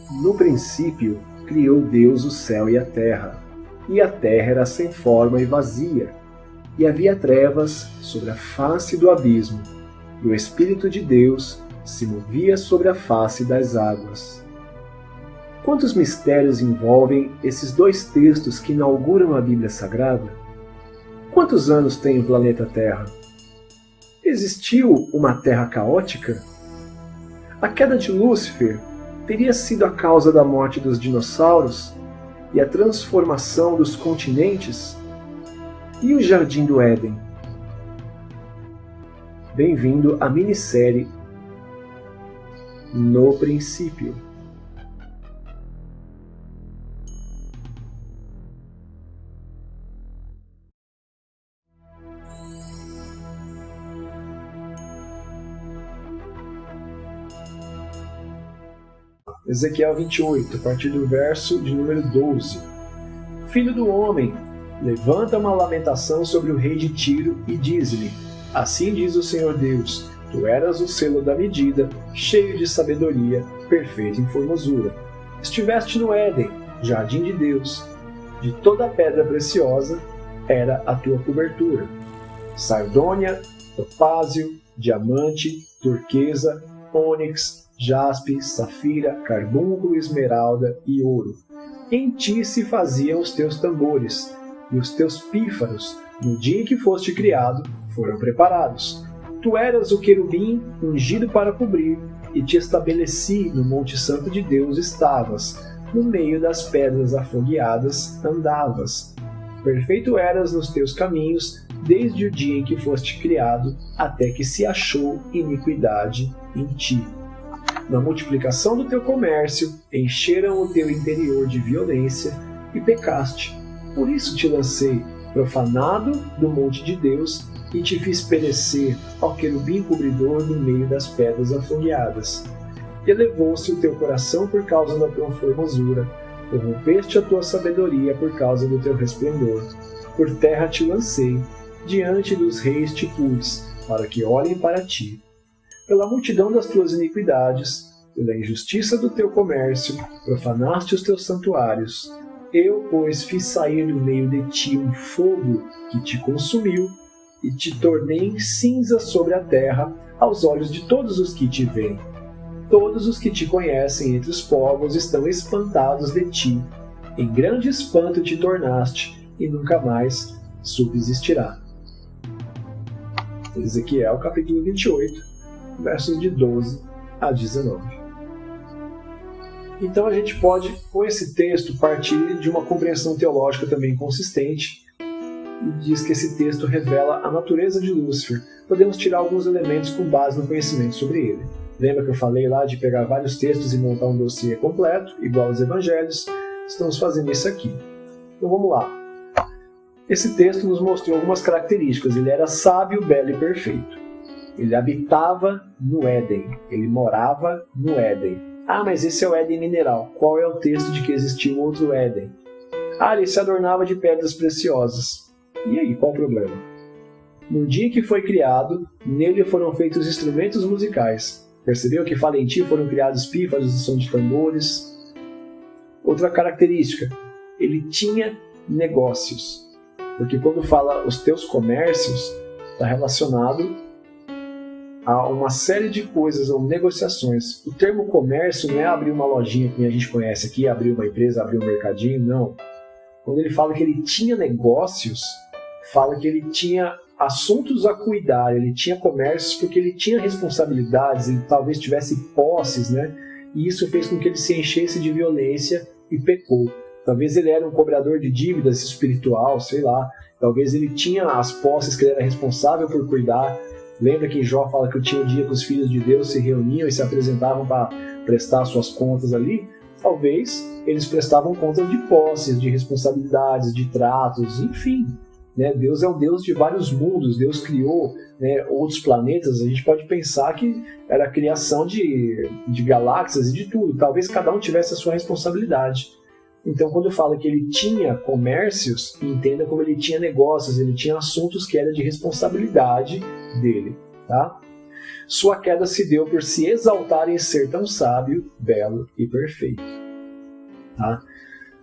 No princípio, criou Deus o céu e a terra era sem forma e vazia, e havia trevas sobre a face do abismo, e o Espírito de Deus se movia sobre a face das águas. Quantos mistérios envolvem esses dois textos que inauguram a Bíblia Sagrada? Quantos anos tem o planeta Terra? Existiu uma Terra caótica? A queda de Lúcifer teria sido a causa da morte dos dinossauros e a transformação dos continentes? E o Jardim do Éden? Bem-vindo à minissérie No Princípio. Ezequiel 28, a partir do verso de número 12. Filho do homem, levanta uma lamentação sobre o rei de Tiro e diz-lhe: assim diz o Senhor Deus, tu eras o selo da medida, cheio de sabedoria, perfeito em formosura. Estiveste no Éden, jardim de Deus. De toda a pedra preciosa era a tua cobertura. Sardônia, topázio, diamante, turquesa, ônix, jaspe, safira, carbúnculo, esmeralda e ouro. Em ti se faziam os teus tambores, e os teus pífaros, no dia em que foste criado, foram preparados. Tu eras o querubim ungido para cobrir, e te estabeleci no Monte Santo de Deus estavas, no meio das pedras afogueadas andavas. Perfeito eras nos teus caminhos, desde o dia em que foste criado, até que se achou iniquidade em ti. Na multiplicação do teu comércio, encheram o teu interior de violência e pecaste. Por isso te lancei, profanado do monte de Deus, e te fiz perecer ao querubim cobridor no meio das pedras afogueadas. Elevou-se o teu coração por causa da tua formosura, corrompeste a tua sabedoria por causa do teu resplendor. Por terra te lancei, diante dos reis te pus, para que olhem para ti. Pela multidão das tuas iniquidades, pela injustiça do teu comércio, profanaste os teus santuários. Eu, pois, fiz sair do meio de ti um fogo que te consumiu, e te tornei em cinza sobre a terra, aos olhos de todos os que te veem. Todos os que te conhecem entre os povos estão espantados de ti. Em grande espanto te tornaste, e nunca mais subsistirá. Ezequiel, capítulo 28. Versos de 12 a 19. Então a gente pode, com esse texto, partir de uma compreensão teológica também consistente, e diz que esse texto revela a natureza de Lúcifer. Podemos tirar alguns elementos com base no conhecimento sobre ele. Lembra que eu falei lá de pegar vários textos e montar um dossiê completo, igual aos evangelhos? Estamos fazendo isso aqui. Então vamos lá. Esse texto nos mostrou algumas características. Ele era sábio, belo e perfeito. Ele habitava no Éden, ele morava no Éden. Ah, mas esse é o Éden mineral. Qual é o texto de que existiu outro Éden? Ah, ele se adornava de pedras preciosas. E aí, qual o problema? No dia que foi criado, nele foram feitos instrumentos musicais. Percebeu que fala em ti foram criados pífaros e som de tambores? Outra característica, ele tinha negócios. Porque quando fala os teus comércios, está relacionado a uma série de coisas ou negociações. O termo comércio não é abrir uma lojinha que a gente conhece aqui, abrir uma empresa, abrir um mercadinho, não. Quando ele fala que ele tinha negócios, fala que ele tinha assuntos a cuidar, ele tinha comércios porque ele tinha responsabilidades, ele talvez tivesse posses, né? E isso fez com que ele se enchesse de violência e pecou. Talvez ele era um cobrador de dívidas espiritual, sei lá. Talvez ele tinha as posses que ele era responsável por cuidar. Lembra que Jó fala que tinha o dia que os filhos de Deus se reuniam e se apresentavam para prestar suas contas ali? Talvez eles prestavam contas de posses, de responsabilidades, de tratos, enfim. Né? Deus é um Deus de vários mundos, Deus criou, né, outros planetas. A gente pode pensar que era a criação de galáxias e de tudo. Talvez cada um tivesse a sua responsabilidade. Então, quando fala que ele tinha comércios, entenda como ele tinha negócios, ele tinha assuntos que eram de responsabilidade dele. Tá? Sua queda se deu por se exaltar em ser tão sábio, belo e perfeito. Tá?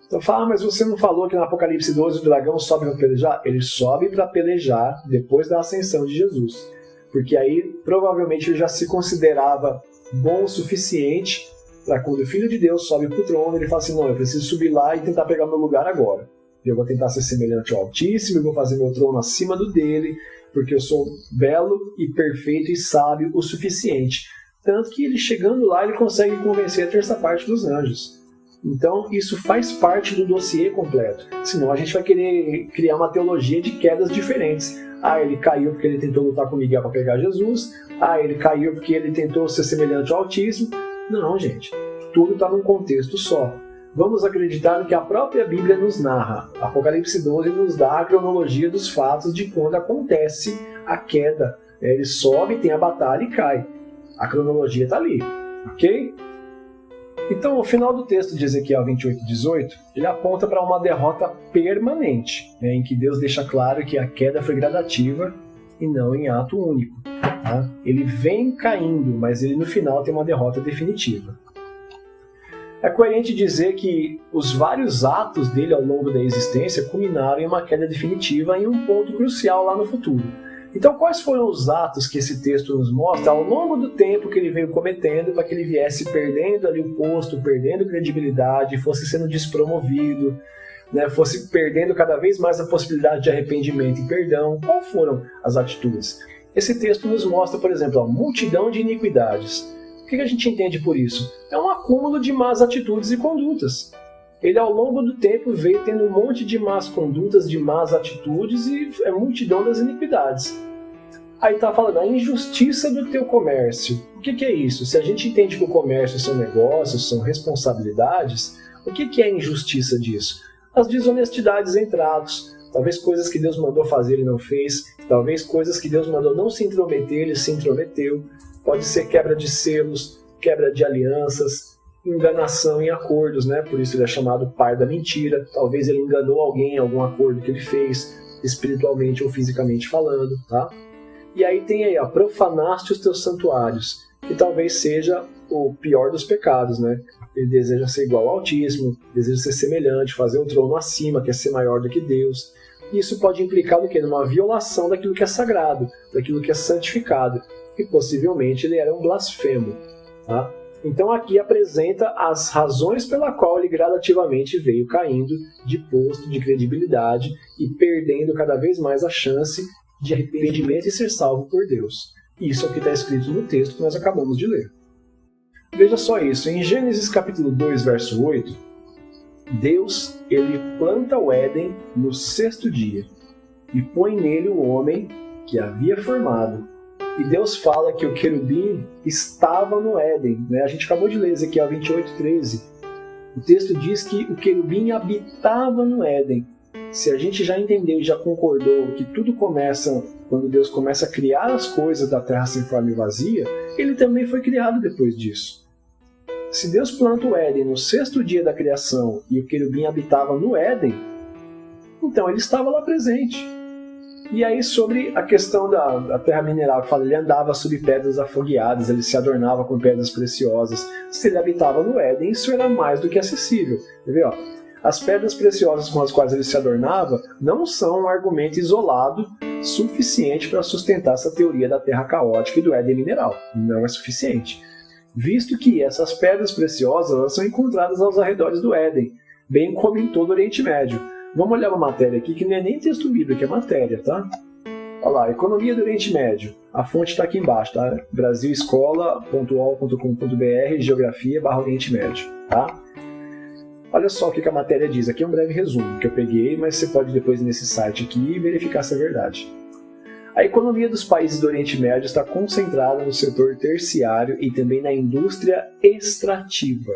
Então fala, mas você não falou que no Apocalipse 12 o dragão sobe para pelejar? Ele sobe para pelejar depois da ascensão de Jesus. Porque aí provavelmente ele já se considerava bom o suficiente para quando o Filho de Deus sobe para o trono, ele fala assim, não, eu preciso subir lá e tentar pegar meu lugar agora. Eu vou tentar ser semelhante ao Altíssimo, eu vou fazer meu trono acima do dele, porque eu sou belo e perfeito e sábio o suficiente. Tanto que ele chegando lá, ele consegue convencer a terça parte dos anjos. Então isso faz parte do dossiê completo. Senão a gente vai querer criar uma teologia de quedas diferentes. Ah, ele caiu porque ele tentou lutar com Miguel para pegar Jesus. Ah, ele caiu porque ele tentou ser semelhante ao Altíssimo. Não, gente. Tudo está num contexto só. Vamos acreditar no que a própria Bíblia nos narra. Apocalipse 12 nos dá a cronologia dos fatos de quando acontece a queda. Ele sobe, tem a batalha e cai. A cronologia está ali. Ok? Então, o final do texto de Ezequiel 28:18, ele aponta para uma derrota permanente, em que Deus deixa claro que a queda foi gradativa e não em ato único. Tá? Ele vem caindo, mas ele no final tem uma derrota definitiva. É coerente dizer que os vários atos dele ao longo da existência culminaram em uma queda definitiva em um ponto crucial lá no futuro. Então, quais foram os atos que esse texto nos mostra ao longo do tempo que ele veio cometendo para que ele viesse perdendo ali o posto, perdendo credibilidade, fosse sendo despromovido, né, fosse perdendo cada vez mais a possibilidade de arrependimento e perdão? Quais foram as atitudes? Esse texto nos mostra, por exemplo, a multidão de iniquidades. O que a gente entende por isso? É um acúmulo de más atitudes e condutas. Ele, ao longo do tempo, veio tendo um monte de más condutas, de más atitudes e é multidão das iniquidades. Aí está falando a injustiça do teu comércio. O que é isso? Se a gente entende que o comércio são negócios, são responsabilidades, o que é a injustiça disso? As desonestidades em tratos. Talvez coisas que Deus mandou fazer ele não fez. Talvez coisas que Deus mandou não se intrometer, ele se intrometeu. Pode ser quebra de selos, quebra de alianças, enganação em acordos, né? Por isso ele é chamado pai da mentira. Talvez ele enganou alguém em algum acordo que ele fez, espiritualmente ou fisicamente falando, tá? E aí tem aí, ó, profanaste os teus santuários, que talvez seja o pior dos pecados, né? Ele deseja ser igual ao Altíssimo, deseja ser semelhante, fazer um trono acima, quer ser maior do que Deus. E isso pode implicar no quê? Numa violação daquilo que é sagrado, daquilo que é santificado. E possivelmente ele era um blasfemo, tá? Então aqui apresenta as razões pela qual ele gradativamente veio caindo de posto, de credibilidade e perdendo cada vez mais a chance de arrependimento e ser salvo por Deus. Isso é o que está escrito no texto que nós acabamos de ler. Veja só isso, em Gênesis capítulo 2, verso 8, Deus ele planta o Éden no 6º dia e põe nele o homem que havia formado. E Deus fala que o querubim estava no Éden, né? A gente acabou de ler Ezequiel 28:13. O texto diz que o querubim habitava no Éden. Se a gente já entendeu e já concordou que tudo começa quando Deus começa a criar as coisas da terra sem forma e vazia, ele também foi criado depois disso. Se Deus planta o Éden no 6º dia da criação e o querubim habitava no Éden, então ele estava lá presente. E aí sobre a questão da terra mineral, que fala, ele andava sob pedras afogueadas, ele se adornava com pedras preciosas. Se ele habitava no Éden, isso era mais do que acessível. Quer ver, ó? As pedras preciosas com as quais ele se adornava não são um argumento isolado suficiente para sustentar essa teoria da terra caótica e do Éden mineral. Não é suficiente. Visto que essas pedras preciosas elas são encontradas aos arredores do Éden, bem como em todo o Oriente Médio. Vamos olhar uma matéria aqui que não é nem texto bíblico, é matéria, tá? Olha lá, Economia do Oriente Médio. A fonte está aqui embaixo, tá? brasilescola.ol.com.br, Geografia/Oriente Médio, tá? Olha só o que a matéria diz. Aqui é um breve resumo que eu peguei, mas você pode depois ir nesse site aqui e verificar se é verdade. A economia dos países do Oriente Médio está concentrada no setor terciário e também na indústria extrativa.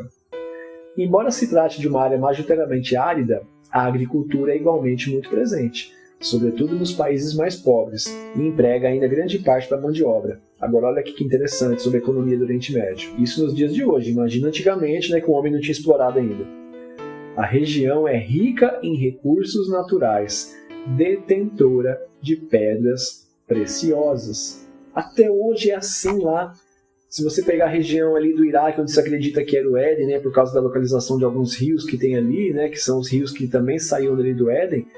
Embora se trate de uma área majoritariamente árida, a agricultura é igualmente muito presente, sobretudo nos países mais pobres, e emprega ainda grande parte da mão de obra. Agora olha aqui que interessante sobre a economia do Oriente Médio. Isso nos dias de hoje, imagina antigamente, né, que o homem não tinha explorado ainda. A região é rica em recursos naturais, detentora de pedras preciosas. Até hoje é assim lá. Se você pegar a região ali do Iraque, onde se acredita que era o Éden, né, por causa da localização de alguns rios que tem ali, né, que são os rios que também saíram dali do Éden,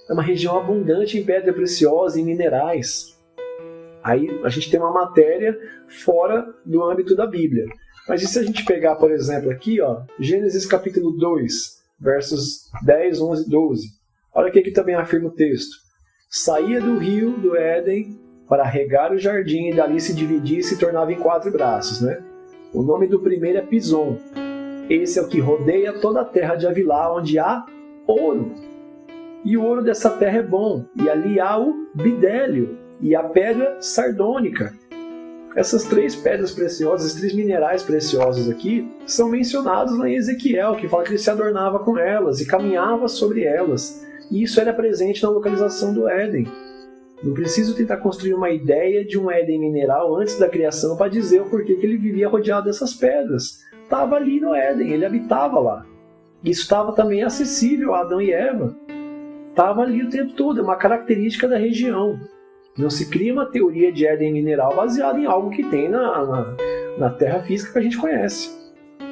é uma região abundante em pedra preciosa e minerais. Aí a gente tem uma matéria fora do âmbito da Bíblia. Mas e se a gente pegar, por exemplo, aqui, ó, Gênesis capítulo 2, versos 10, 11 e 12. Olha o que também afirma o texto. Saía do rio do Éden para regar o jardim, e dali se dividia e se tornava em 4 braços. Né? O nome do primeiro é Pison. Esse é o que rodeia toda a terra de Havilá, onde há ouro. E o ouro dessa terra é bom, e ali há o bidélio e a pedra sardônica. Essas 3 pedras preciosas, esses 3 minerais preciosos aqui, são mencionados lá em Ezequiel, que fala que ele se adornava com elas e caminhava sobre elas. E isso era presente na localização do Éden. Não preciso tentar construir uma ideia de um Éden mineral antes da criação para dizer o porquê que ele vivia rodeado dessas pedras. Estava ali no Éden, ele habitava lá. Isso estava também acessível a Adão e Eva. Estava ali o tempo todo, é uma característica da região. Não se cria uma teoria de Éden mineral baseada em algo que tem na terra física que a gente conhece.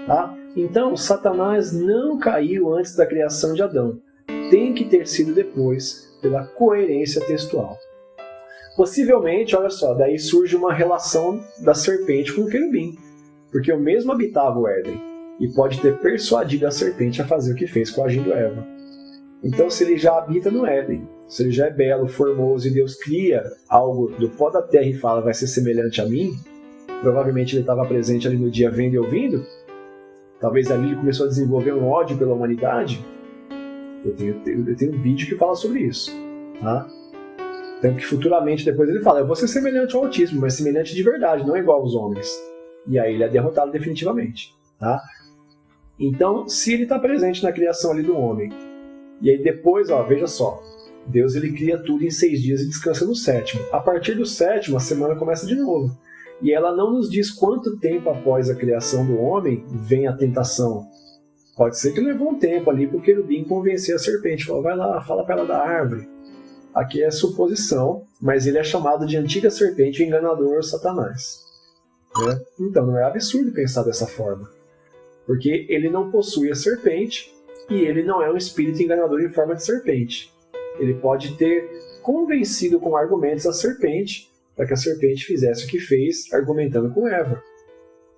Tá? Então, Satanás não caiu antes da criação de Adão. Tem que ter sido depois, pela coerência textual. Possivelmente, olha só, daí surge uma relação da serpente com o querubim, porque o mesmo habitava o Éden e pode ter persuadido a serpente a fazer o que fez coagindo Eva. Então, se ele já habita no Éden, se ele já é belo, formoso e Deus cria algo do pó da terra e fala vai ser semelhante a mim, provavelmente ele estava presente ali no dia vendo e ouvindo, talvez ali ele começou a desenvolver um ódio pela humanidade. Eu tenho um vídeo que fala sobre isso. Tá? Tanto que futuramente depois ele fala, eu vou ser semelhante ao autismo, mas semelhante de verdade, não igual aos homens. E aí ele é derrotado definitivamente. Tá? Então, se ele está presente na criação ali do homem, e aí depois, ó, veja só, Deus ele cria tudo em 6 dias e descansa no 7º. A partir do 7º, a semana começa de novo. E ela não nos diz quanto tempo após a criação do homem vem a tentação. Pode ser que levou um tempo ali para o querubim convencer a serpente. Falou, vai lá, fala para ela da árvore. Aqui é suposição, mas ele é chamado de antiga serpente, o enganador Satanás. Né? Então não é absurdo pensar dessa forma. Porque ele não possui a serpente e ele não é um espírito enganador em forma de serpente. Ele pode ter convencido com argumentos a serpente para que a serpente fizesse o que fez, argumentando com Eva.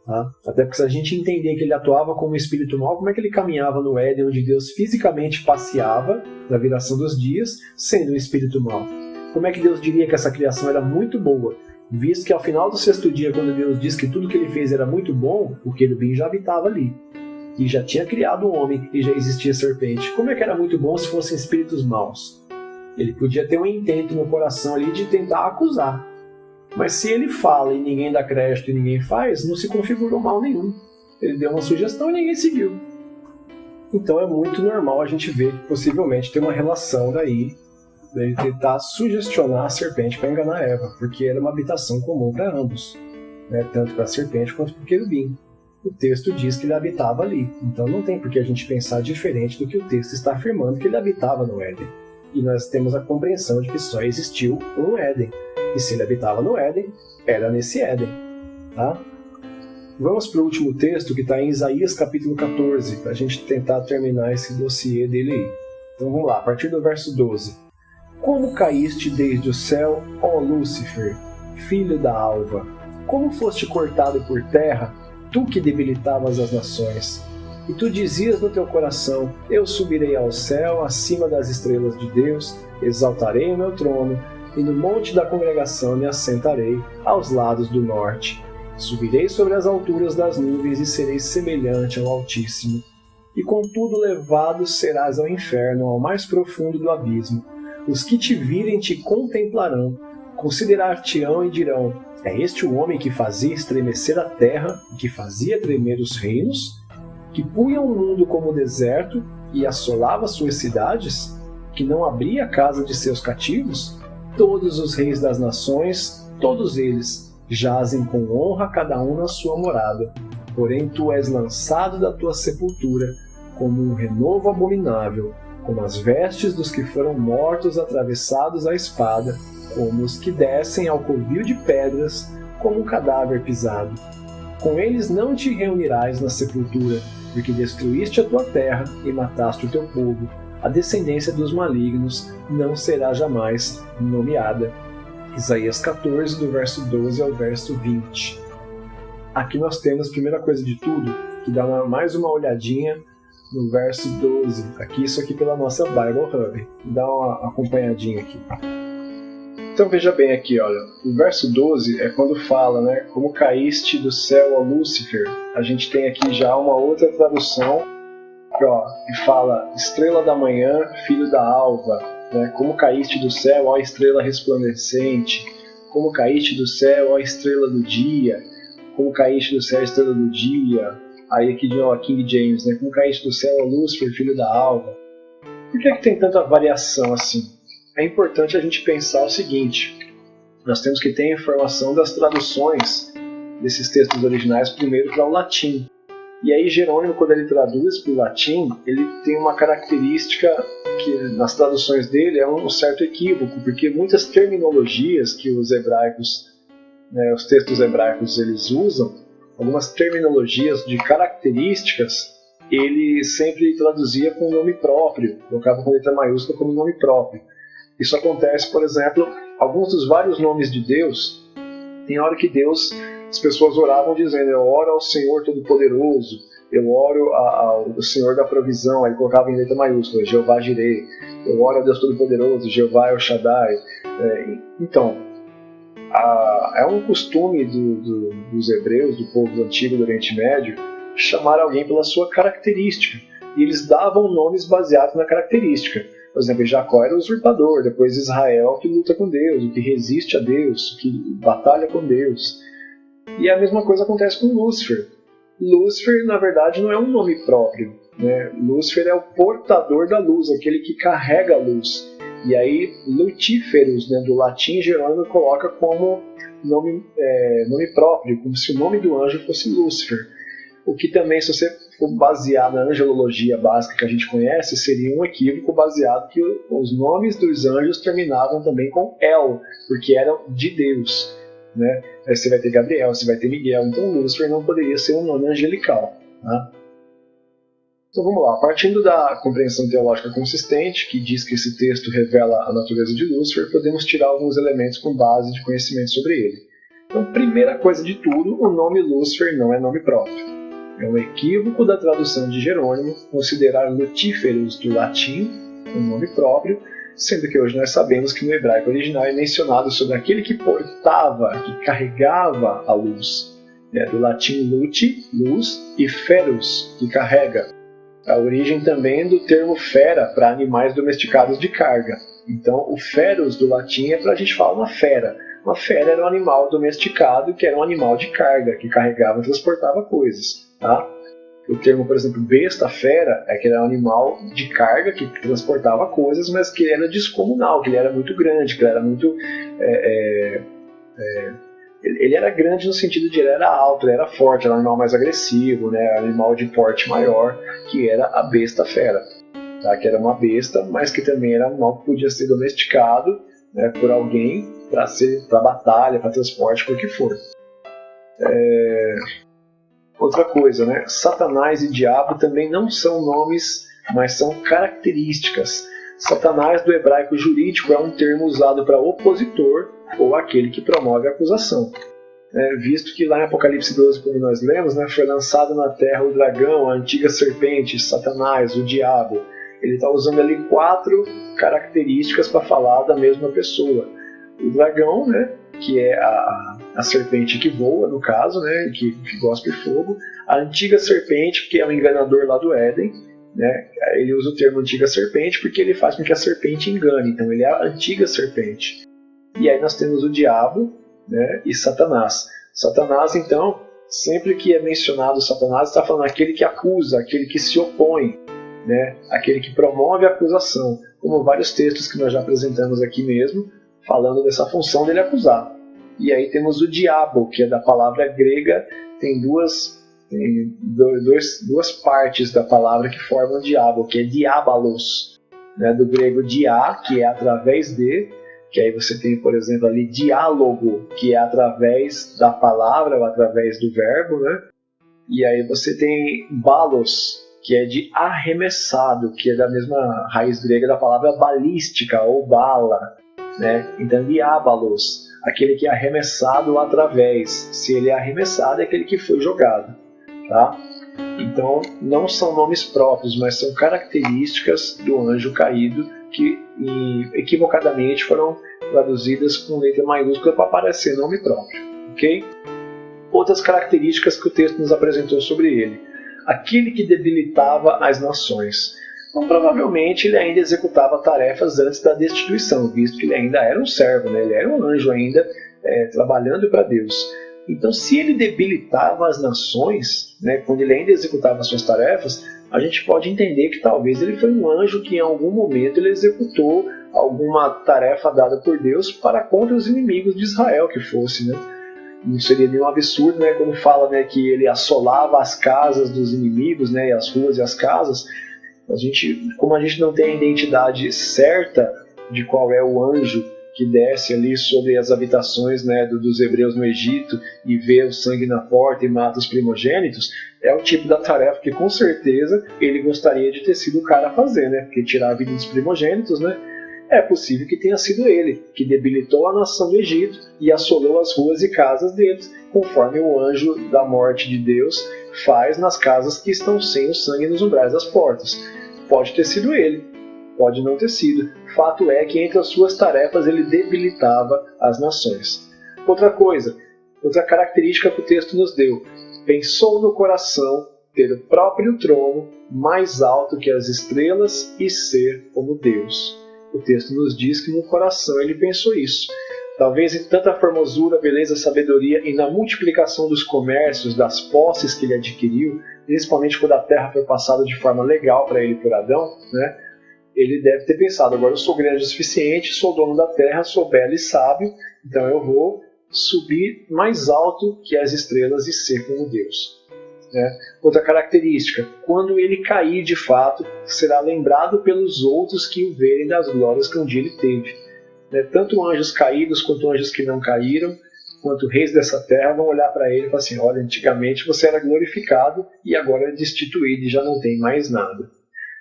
Tá? Até porque se a gente entender que ele atuava como um espírito mau, como é que ele caminhava no Éden, onde Deus fisicamente passeava na viração dos dias, sendo um espírito mau? Como é que Deus diria que essa criação era muito boa, visto que ao final do 6º dia, quando Deus diz que tudo que ele fez era muito bom, o querubim já habitava ali. E já tinha criado o homem e já existia serpente. Como é que era muito bom se fossem espíritos maus? Ele podia ter um intento no coração ali de tentar acusar. Mas se ele fala e ninguém dá crédito e ninguém faz, não se configurou mal nenhum. Ele deu uma sugestão e ninguém seguiu. Então é muito normal a gente ver que possivelmente tem uma relação daí dele tentar sugestionar a serpente para enganar Eva, porque era uma habitação comum para ambos, né? Tanto para a serpente quanto para o querubim. O texto diz que ele habitava ali, então não tem por que a gente pensar diferente do que o texto está afirmando que ele habitava no Éden. E nós temos a compreensão de que só existiu um Éden. E se ele habitava no Éden, era nesse Éden. Tá? Vamos para o último texto que está em Isaías capítulo 14, para a gente tentar terminar esse dossiê dele aí. Então vamos lá, a partir do verso 12. Como caíste desde o céu, ó Lúcifer, filho da alva? Como foste cortado por terra, tu que debilitavas as nações? E tu dizias no teu coração, eu subirei ao céu, acima das estrelas de Deus, exaltarei o meu trono, e no monte da congregação me assentarei, aos lados do norte. Subirei sobre as alturas das nuvens e serei semelhante ao Altíssimo. E contudo levado serás ao inferno, ao mais profundo do abismo. Os que te virem te contemplarão, considerar-te-ão e dirão, é este o homem que fazia estremecer a terra, e que fazia tremer os reinos? Que punha o mundo como deserto e assolava suas cidades? Que não abria a casa de seus cativos? Todos os reis das nações, todos eles, jazem com honra cada um na sua morada. Porém tu és lançado da tua sepultura, como um renovo abominável, como as vestes dos que foram mortos atravessados à espada, como os que descem ao covil de pedras, como um cadáver pisado. Com eles não te reunirás na sepultura, porque destruíste a tua terra e mataste o teu povo. A descendência dos malignos não será jamais nomeada. Isaías 14, do verso 12 ao verso 20. Aqui nós temos, primeira coisa de tudo, que dá mais uma olhadinha no verso 12. Aqui, isso aqui pela nossa Bible Hub. Dá uma acompanhadinha aqui. Então veja bem aqui, olha, o verso 12 é quando fala, né, como caíste do céu, ó Lúcifer. A gente tem aqui já uma outra tradução que fala estrela da manhã, filho da alva, né, como caíste do céu, ó estrela resplandecente, como caíste do céu, ó estrela do dia, como caíste do céu, estrela do dia. Aí aqui de novo, King James, né, como caíste do céu, ó Lúcifer, filho da alva. Por que tem tanta variação assim? É importante a gente pensar o seguinte: nós temos que ter a informação das traduções desses textos originais primeiro para o latim. E aí Jerônimo, quando ele traduz para o latim, ele tem uma característica que nas traduções dele é um certo equívoco, porque muitas terminologias que os hebraicos, né, os textos hebraicos eles usam, algumas terminologias de características, ele sempre traduzia com nome próprio, colocava com letra maiúscula como nome próprio. Isso acontece, por exemplo, alguns dos vários nomes de Deus, tem hora que Deus, as pessoas oravam dizendo, eu oro ao Senhor Todo-Poderoso, eu oro ao Senhor da provisão, aí colocava em letra maiúscula, Jeová Jireh, eu oro ao Deus Todo-Poderoso, Jeová El Shaddai. Então, é um costume dos hebreus, do povo antigo do Oriente Médio, chamar alguém pela sua característica, e eles davam nomes baseados na característica. Por exemplo, Jacó era o usurpador, depois Israel que luta com Deus, o que resiste a Deus, o que batalha com Deus. E a mesma coisa acontece com Lúcifer. Lúcifer, na verdade, não é um nome próprio, né? Lúcifer é o portador da luz, aquele que carrega a luz. E aí, Lutíferos, né, do latim, Jerônimo coloca como nome próprio, como se o nome do anjo fosse Lúcifer. O que também, se você for basear na angelologia básica que a gente conhece, seria um equívoco baseado que os nomes dos anjos terminavam também com El, porque eram de Deus, né? Aí você vai ter Gabriel, você vai ter Miguel, então Lúcifer não poderia ser um nome angelical. Tá? Então vamos lá, partindo da compreensão teológica consistente, que diz que esse texto revela a natureza de Lúcifer, podemos tirar alguns elementos com base de conhecimento sobre ele. Então, primeira coisa de tudo, o nome Lúcifer não é nome próprio. É um equívoco da tradução de Jerônimo considerar Lutíferos do latim um nome próprio, sendo que hoje nós sabemos que no hebraico original é mencionado sobre aquele que portava, que carregava a luz. Do latim luti, luz, e feros, que carrega. A origem também do termo fera para animais domesticados de carga. Então, o feros do latim é para a gente falar uma fera. Uma fera era um animal domesticado que era um animal de carga, que carregava e transportava coisas. Tá? O termo, por exemplo, besta, fera, é que era um animal de carga que transportava coisas, mas que era descomunal, que ele era muito grande, que ele era muito... ele era grande no sentido de ele era alto, ele era forte, era um animal mais agressivo, né? Um animal de porte maior, que era a besta fera. Tá? Que era uma besta, mas que também era um animal que podia ser domesticado, né, por alguém para batalha, para transporte, por que for. Outra coisa, né? Satanás e diabo também não são nomes, mas são características. Satanás do hebraico jurídico é um termo usado para opositor ou aquele que promove a acusação. Visto que lá em Apocalipse 12, como nós lemos, né, foi lançado na terra o dragão, a antiga serpente, Satanás, o diabo. Ele está usando ali 4 características para falar da mesma pessoa. O dragão, né, que é a serpente que voa, no caso, né, que gospe fogo. A antiga serpente, que é o enganador lá do Éden. Né, ele usa o termo antiga serpente porque ele faz com que a serpente engane. Então ele é a antiga serpente. E aí nós temos o diabo, né, e Satanás. Satanás, então, sempre que é mencionado Satanás, está falando aquele que acusa, aquele que se opõe, né, aquele que promove a acusação. Como vários textos que nós já apresentamos aqui mesmo, falando dessa função dele acusar. E aí temos o diabo, que é da palavra grega, tem duas partes da palavra que formam diabo, que é diabolos, né, do grego dia, que é através de, que aí você tem, por exemplo, ali diálogo, que é através da palavra, ou através do verbo, né? E aí você tem balos, que é de arremessado, que é da mesma raiz grega da palavra balística, ou bala, né? Então, diabalos, aquele que é arremessado através. Se ele é arremessado, é aquele que foi jogado, tá? Então, não são nomes próprios, mas são características do anjo caído que equivocadamente foram traduzidas com letra maiúscula para parecer nome próprio, ok? Outras características que o texto nos apresentou sobre ele. Aquele que debilitava as nações. Então, provavelmente ele ainda executava tarefas antes da destituição, visto que ele ainda era um servo, né? Ele era um anjo ainda trabalhando para Deus. Então, se ele debilitava as nações, né, quando ele ainda executava suas tarefas, a gente pode entender que talvez ele foi um anjo que em algum momento ele executou alguma tarefa dada por Deus para contra os inimigos de Israel que fosse, né? Não seria nenhum absurdo, né, quando fala, né, que ele assolava as casas dos inimigos, né, as ruas e as casas. Como a gente não tem a identidade certa de qual é o anjo que desce ali sobre as habitações, né, dos hebreus no Egito e vê o sangue na porta e mata os primogênitos, é o tipo da tarefa que com certeza ele gostaria de ter sido o cara a fazer, né, porque tirar a vida dos primogênitos, né, é possível que tenha sido ele que debilitou a nação do Egito e assolou as ruas e casas deles, conforme o anjo da morte de Deus faz nas casas que estão sem o sangue nos umbrais das portas. Pode ter sido ele, pode não ter sido. Fato é que entre as suas tarefas ele debilitava as nações. Outra característica que o texto nos deu: pensou no coração ter o próprio trono mais alto que as estrelas e ser como Deus. O texto nos diz que no coração ele pensou isso. Talvez em tanta formosura, beleza, sabedoria e na multiplicação dos comércios, das posses que ele adquiriu, principalmente quando a terra foi passada de forma legal para ele por Adão, né? Ele deve ter pensado: agora eu sou grande o suficiente, sou dono da terra, sou belo e sábio, então eu vou subir mais alto que as estrelas e ser como Deus. Né? Outra característica: quando ele cair de fato, será lembrado pelos outros que o verem das glórias que um dia ele teve. Né? Tanto anjos caídos quanto anjos que não caíram, quanto reis dessa terra, vão olhar para ele e falar assim: olha, antigamente você era glorificado e agora é destituído e já não tem mais nada.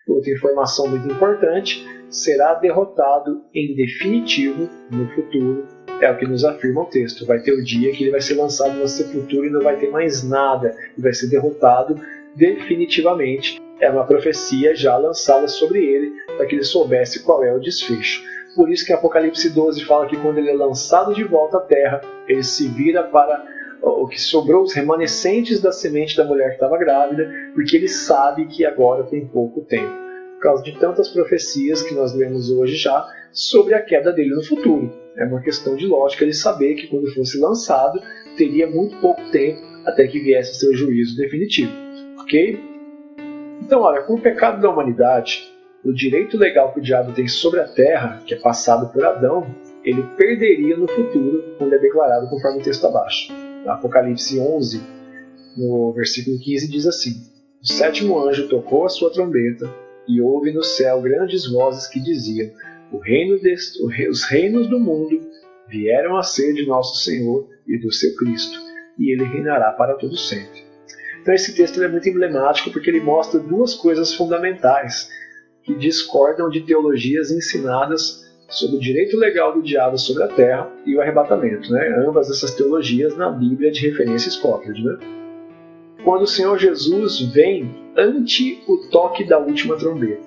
Outra informação muito importante: será derrotado em definitivo no futuro. É o que nos afirma o texto. Vai ter o dia que ele vai ser lançado na sepultura e não vai ter mais nada. E vai ser derrotado definitivamente. É uma profecia já lançada sobre ele para que ele soubesse qual é o desfecho. Por isso que Apocalipse 12 fala que quando ele é lançado de volta à terra, ele se vira para o que sobrou, os remanescentes da semente da mulher que estava grávida, porque ele sabe que agora tem pouco tempo. Por causa de tantas profecias que nós lemos hoje já sobre a queda dele no futuro. É uma questão de lógica ele saber que quando fosse lançado, teria muito pouco tempo até que viesse o seu juízo definitivo. Ok? Então, olha, com o pecado da humanidade, o direito legal que o diabo tem sobre a terra, que é passado por Adão, ele perderia no futuro, quando é declarado conforme o texto abaixo. Apocalipse 11, no versículo 15, diz assim: o sétimo anjo tocou a sua trombeta e houve no céu grandes vozes que diziam: os reinos do mundo vieram a ser de nosso Senhor e do seu Cristo, e ele reinará para todo sempre. Então esse texto é muito emblemático porque ele mostra duas coisas fundamentais que discordam de teologias ensinadas sobre o direito legal do diabo sobre a terra e o arrebatamento. Né? Ambas essas teologias na Bíblia de referência Scofield. Né? Quando o Senhor Jesus vem ante o toque da última trombeta.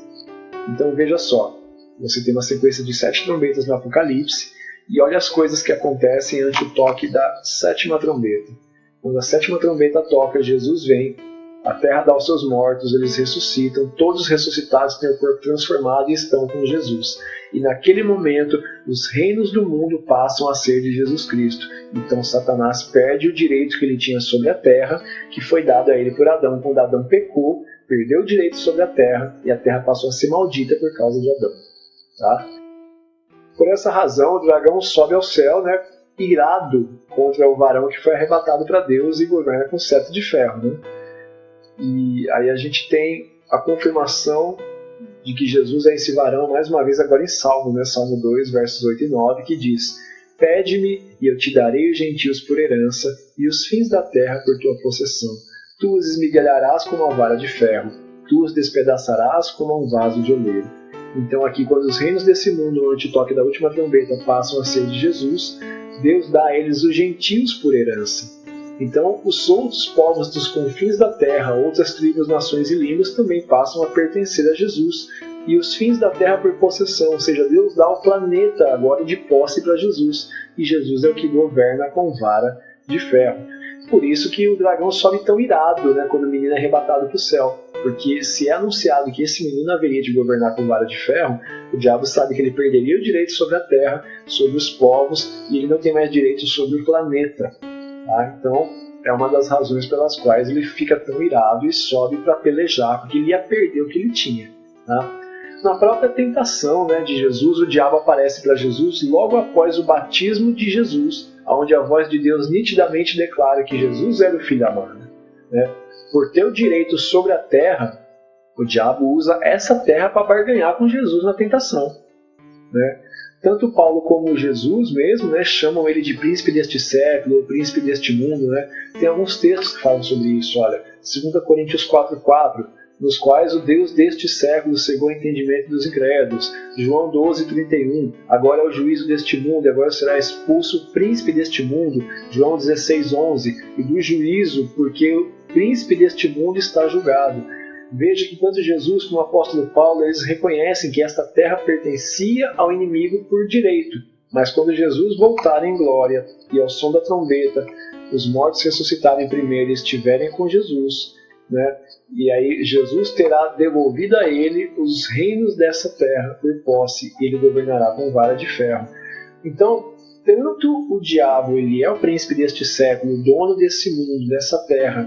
Então veja só, você tem uma sequência de 7 trombetas no Apocalipse e olha as coisas que acontecem ante o toque da 7ª trombeta. Quando a 7ª trombeta toca, Jesus vem, a terra dá aos seus mortos, eles ressuscitam, todos os ressuscitados têm o corpo transformado e estão com Jesus. E naquele momento, os reinos do mundo passam a ser de Jesus Cristo. Então Satanás perde o direito que ele tinha sobre a terra, que foi dado a ele por Adão. Quando Adão pecou, perdeu o direito sobre a terra, e a terra passou a ser maldita por causa de Adão. Tá? Por essa razão, o dragão sobe ao céu, né, irado contra o varão que foi arrebatado para Deus e governa com cetro de ferro. Né? E aí a gente tem a confirmação de que Jesus é esse varão, mais uma vez agora em Salmo, né? Salmo 2, versos 8 e 9, que diz: Pede-me, e eu te darei os gentios por herança, e os fins da terra por tua possessão. Tu os esmigalharás como uma vara de ferro, tu os despedaçarás como um vaso de oleiro. Então aqui, quando os reinos desse mundo, no antitoque da última trombeta, passam a ser de Jesus, Deus dá a eles os gentios por herança. Então, os outros povos dos confins da terra, outras tribos, nações e línguas também passam a pertencer a Jesus. E os fins da terra por possessão, ou seja, Deus dá o planeta agora de posse para Jesus. E Jesus é o que governa com vara de ferro. Por isso que o dragão sobe tão irado, né, quando o menino é arrebatado para o céu. Porque se é anunciado que esse menino haveria de governar com vara de ferro, o diabo sabe que ele perderia o direito sobre a terra, sobre os povos, e ele não tem mais direito sobre o planeta. Tá? Então, é uma das razões pelas quais ele fica tão irado e sobe para pelejar, porque ele ia perder o que ele tinha. Tá? Na própria tentação, né, de Jesus, o diabo aparece para Jesus logo após o batismo de Jesus, onde a voz de Deus nitidamente declara que Jesus era o Filho amado. Né? Por ter o direito sobre a terra, o diabo usa essa terra para barganhar com Jesus na tentação. Né? Tanto Paulo como Jesus mesmo, né, chamam ele de príncipe deste século, ou príncipe deste mundo. Né? Tem alguns textos que falam sobre isso. Olha, 2 Coríntios 4,4, nos quais o Deus deste século cegou o entendimento dos incrédulos. João 12,31, agora é o juízo deste mundo, e agora será expulso o príncipe deste mundo. João 16,11, e do juízo, porque o príncipe deste mundo está julgado. Veja que tanto Jesus como o apóstolo Paulo, eles reconhecem que esta terra pertencia ao inimigo por direito. Mas quando Jesus voltar em glória e ao som da trombeta, os mortos ressuscitarem primeiro e estiverem com Jesus, né? E aí Jesus terá devolvido a ele os reinos dessa terra por posse, e ele governará com vara de ferro. Então, tanto o diabo, ele é o príncipe deste século, o dono desse mundo, dessa terra,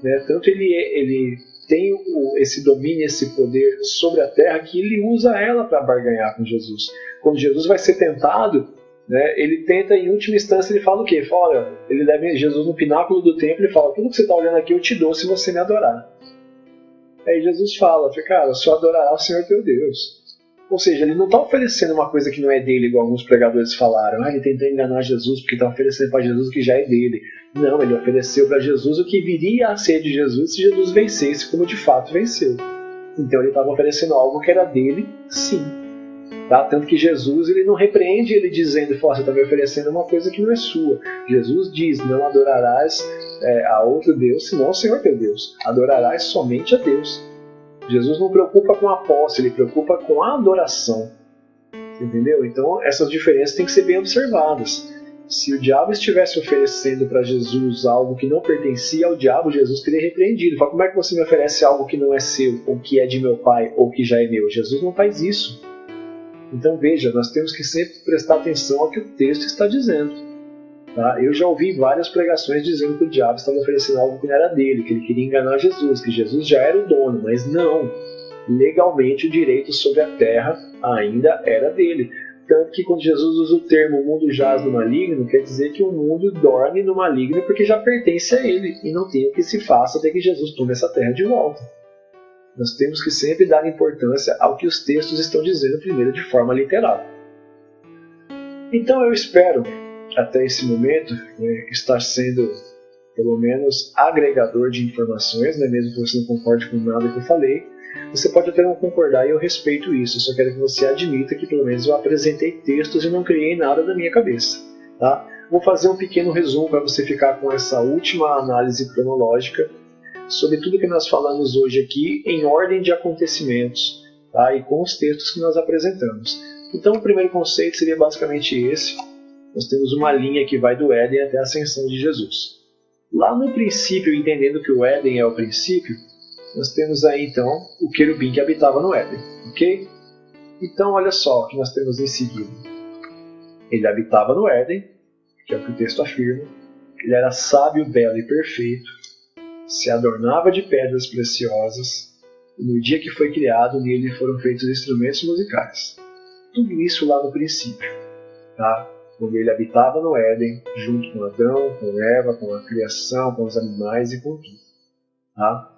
né? Tanto ele tem esse domínio, esse poder sobre a terra, que ele usa ela para barganhar com Jesus. Quando Jesus vai ser tentado, né, ele tenta, em última instância, ele fala o quê? Fala, olha, ele leva Jesus no pináculo do templo e fala: tudo que você está olhando aqui eu te dou se você me adorar. Aí Jesus fala: cara, só adorará o Senhor teu Deus. Ou seja, ele não está oferecendo uma coisa que não é dele, igual alguns pregadores falaram. Ele tentou enganar Jesus porque está oferecendo para Jesus o que já é dele. Não, ele ofereceu para Jesus o que viria a ser de Jesus se Jesus vencesse, como de fato venceu. Então ele estava oferecendo algo que era dele, sim. Tá? Tanto que Jesus, ele não repreende ele dizendo: você está me oferecendo uma coisa que não é sua. Jesus diz: não adorarás a outro Deus, senão o Senhor teu Deus. Adorarás somente a Deus. Jesus não preocupa com a posse, ele preocupa com a adoração. Entendeu? Então essas diferenças têm que ser bem observadas. Se o diabo estivesse oferecendo para Jesus algo que não pertencia ao diabo, Jesus teria repreendido. Fala: como é que você me oferece algo que não é seu, ou que é de meu pai, ou que já é meu? Jesus não faz isso. Então veja, nós temos que sempre prestar atenção ao que o texto está dizendo. Tá? Eu já ouvi várias pregações dizendo que o diabo estava oferecendo algo que não era dele, que ele queria enganar Jesus, que Jesus já era o dono, mas não. Legalmente o direito sobre a terra ainda era dele. Tanto que quando Jesus usa o termo "o mundo jaz no maligno", quer dizer que o mundo dorme no maligno porque já pertence a ele, e não tem o que se faça até que Jesus tome essa terra de volta. Nós temos que sempre dar importância ao que os textos estão dizendo primeiro de forma literal. Então eu espero, até esse momento, estar sendo pelo menos agregador de informações, né? Mesmo que você não concorde com nada que eu falei. Você pode até não concordar e eu respeito isso. Eu só quero que você admita que pelo menos eu apresentei textos e não criei nada da minha cabeça. Tá? Vou fazer um pequeno resumo para você ficar com essa última análise cronológica sobre tudo que nós falamos hoje aqui em ordem de acontecimentos, tá? E com os textos que nós apresentamos. Então o primeiro conceito seria basicamente esse. Nós temos uma linha que vai do Éden até a ascensão de Jesus. Lá no princípio, entendendo que o Éden é o princípio, nós temos aí então o querubim que habitava no Éden, ok? Então olha só o que nós temos em seguida. Ele habitava no Éden, que é o que o texto afirma. Ele era sábio, belo e perfeito, se adornava de pedras preciosas, e no dia que foi criado, nele foram feitos instrumentos musicais. Tudo isso lá no princípio, tá? Quando ele habitava no Éden, junto com Adão, com Eva, com a criação, com os animais e com tudo. Tá?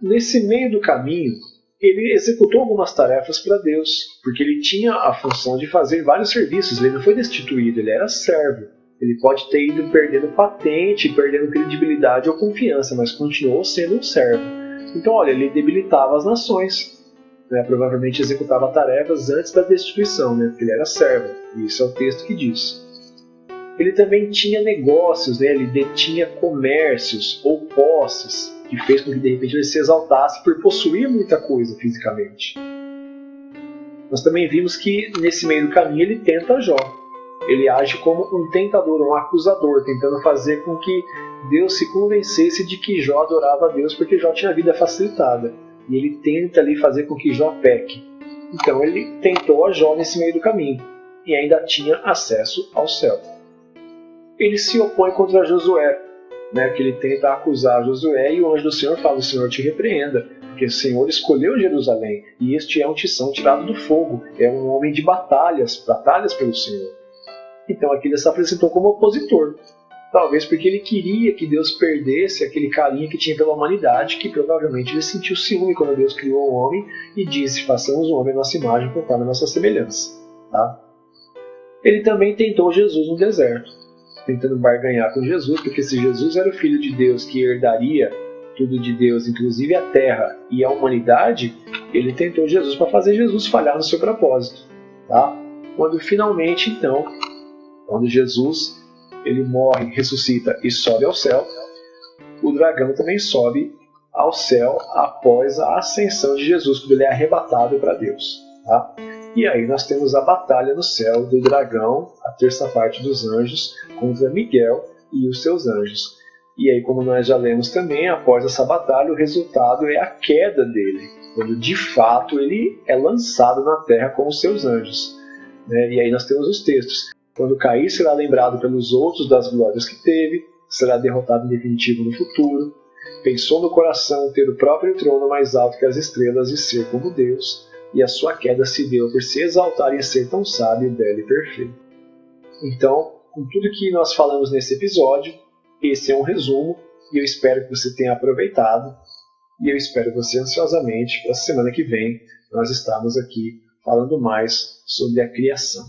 Nesse meio do caminho, ele executou algumas tarefas para Deus, porque ele tinha a função de fazer vários serviços, ele não foi destituído, ele era servo. Ele pode ter ido perdendo patente, perdendo credibilidade ou confiança, mas continuou sendo um servo. Então, olha, ele debilitava as nações, né? Provavelmente executava tarefas antes da destituição, né? Porque ele era servo, e isso é o texto que diz. Ele também tinha negócios, né? Ele detinha comércios ou posses, que fez com que de repente ele se exaltasse por possuir muita coisa fisicamente. Nós também vimos que nesse meio do caminho ele tenta Jó. Ele age como um tentador, um acusador, tentando fazer com que Deus se convencesse de que Jó adorava a Deus porque Jó tinha a vida facilitada. E ele tenta ali fazer com que Jó peque. Então ele tentou a Jó nesse meio do caminho e ainda tinha acesso ao céu. Ele se opõe contra Josué, né, que ele tenta acusar Josué e o anjo do Senhor fala: o Senhor te repreenda, porque o Senhor escolheu Jerusalém e este é um tição tirado do fogo, é um homem de batalhas pelo Senhor. Então aqui ele se apresentou como opositor, talvez porque ele queria que Deus perdesse aquele carinho que tinha pela humanidade, que provavelmente ele sentiu ciúme quando Deus criou o homem e disse: façamos o homem à nossa imagem conforme a nossa semelhança. Tá? Ele também tentou Jesus no deserto, tentando barganhar com Jesus, porque se Jesus era o Filho de Deus que herdaria tudo de Deus, inclusive a terra e a humanidade, ele tentou Jesus para fazer Jesus falhar no seu propósito. Tá? Quando finalmente, então, quando Jesus ele morre, ressuscita e sobe ao céu, o dragão também sobe ao céu após a ascensão de Jesus, quando ele é arrebatado para Deus. Tá? E aí nós temos a batalha no céu do dragão, a terça parte dos anjos, contra Miguel e os seus anjos. E aí, como nós já lemos também, após essa batalha, o resultado é a queda dele, quando de fato ele é lançado na terra com os seus anjos. Né? E aí nós temos os textos: quando cair, será lembrado pelos outros das glórias que teve, será derrotado em definitivo no futuro. Pensou no coração ter o próprio trono mais alto que as estrelas e ser como Deus, e a sua queda se deu por se exaltar em ser tão sábio, belo e perfeito. Então, com tudo que nós falamos nesse episódio, esse é um resumo, e eu espero que você tenha aproveitado, e eu espero você ansiosamente para a semana que vem nós estamos aqui falando mais sobre a criação.